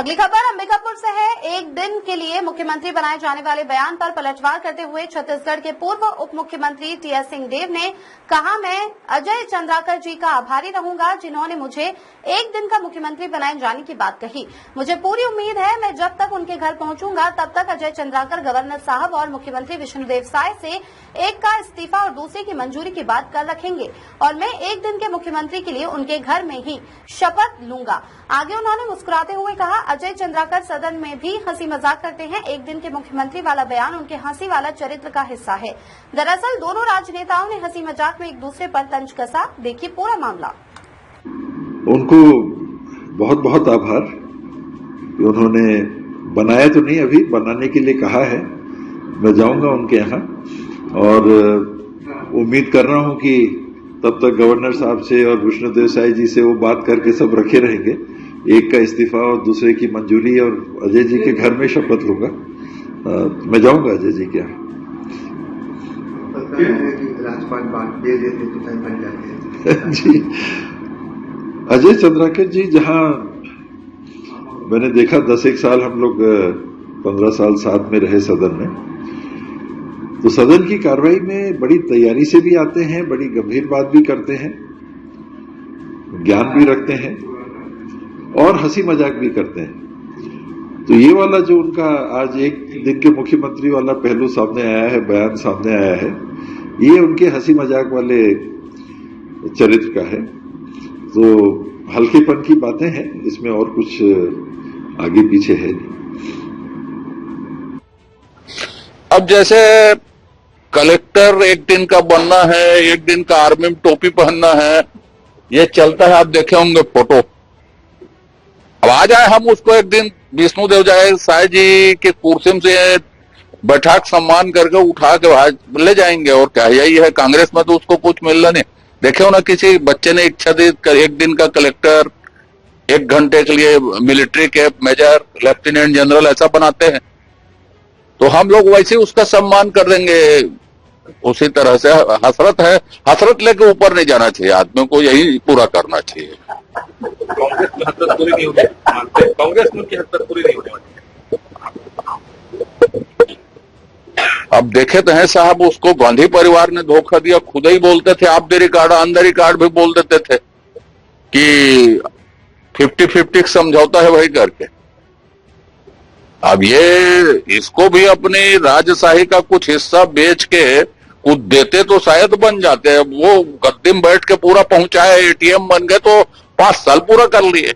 अगली खबर अंबिकापुर से है। एक दिन के लिए मुख्यमंत्री बनाए जाने वाले बयान पर पलटवार करते हुए छत्तीसगढ़ के पूर्व उप मुख्यमंत्री टीएस सिंहदेव ने कहा, मैं अजय चंद्राकर जी का आभारी रहूंगा जिन्होंने मुझे एक दिन का मुख्यमंत्री बनाए जाने की बात कही। मुझे पूरी उम्मीद है मैं जब तक उनके घर पहुंचूंगा तब तक अजय चंद्राकर गवर्नर साहब और मुख्यमंत्री विष्णुदेव साय से एक का इस्तीफा और दूसरे की मंजूरी की बात कर रखेंगे और मैं एक दिन के मुख्यमंत्री के लिए उनके घर में ही शपथ लूंगा। आगे उन्होंने मुस्कुराते हुए कहा, अजय चंद्राकर सदन में भी हंसी मजाक करते हैं। एक दिन के मुख्यमंत्री वाला बयान उनके हंसी वाला चरित्र का हिस्सा है। दरअसल दोनों राजनेताओं ने हंसी मजाक में एक दूसरे पर तंज कसा। देखिए पूरा मामला। उनको बहुत बहुत आभार। उन्होंने बनाया तो नहीं, अभी बनाने के लिए कहा है। मैं जाऊंगा उनके यहाँ और उम्मीद कर रहा हूं कि तब तक गवर्नर साहब से और विष्णुदेव साय जी से वो बात करके सब रखे रहेंगे। एक का इस्तीफा और दूसरे की मंजूरी और अजय जी के घर में शपथ लूंगा। मैं जाऊंगा अजय जी के यहाँ। राजपाट बात दे देते तो कहीं बन जाते जी, अजय चंद्राकर जी जहां मैंने देखा 10 साल हम लोग 15 साल साथ में रहे सदन में, तो सदन की कार्रवाई में बड़ी तैयारी से भी आते हैं, बड़ी गंभीर बात भी करते हैं, ज्ञान भी रखते हैं और हंसी मजाक भी करते हैं। तो ये वाला जो उनका आज एक दिन के मुख्यमंत्री वाला पहलू सामने आया है, बयान सामने आया है, ये उनके हंसी मजाक वाले चरित्र का है। तो हल्केपन की बातें हैं, इसमें और कुछ आगे पीछे है नहीं। अब जैसे कलेक्टर एक दिन का बनना है, एक दिन का आर्मी में टोपी पहनना है, ये चलता है। आप देखे होंगे फोटो। अब आ जाए हम उसको एक दिन विष्णुदेव साय जी के कुर्सी से बैठा सम्मान करके उठा के ले जाएंगे और क्या यही है। कांग्रेस में तो उसको कुछ मिलना नहीं। देखे हो ना, किसी बच्चे ने इच्छा दी एक दिन का कलेक्टर, 1 घंटे के लिए military cap, major, lieutenant general ऐसा बनाते हैं, तो हम लोग वैसे उसका सम्मान कर देंगे। उसी तरह से हसरत है, हसरत लेके ऊपर नहीं जाना चाहिए। आदमी को यही पूरा करना चाहिए। कांग्रेस की हद तक पूरी नहीं होती, कांग्रेस की हद तक पूरी नहीं होने वाली। अब देखे तो हैं साहब, उसको गांधी परिवार ने धोखा दिया। खुद ही बोलते थे, आप the record on the record भी बोल देते थे कि 50-50 समझौता है वही करके। अब ये इसको भी अपनी राजशाही का कुछ हिस्सा बेच के कुछ देते तो शायद बन जाते हैं। वो गद्दी में बैठ के पूरा पहुंचाए, एटीएम बन गए तो 5 साल पूरा कर लिए।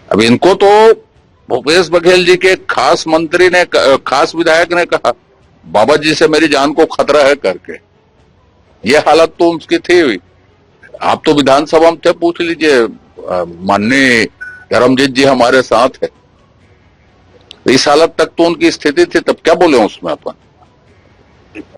अब इनको तो भूपेश बघेल जी के खास मंत्री ने, खास विधायक ने कहा, बाबा जी से मेरी जान को खतरा है करके। ये हालत तो उसकी थी। आप तो विधानसभा में थे, पूछ लीजिए। माननीय धर्मजीत जी हमारे साथ है। इस हालत तक तो उनकी स्थिति थी, तब क्या बोले उसमें अपन।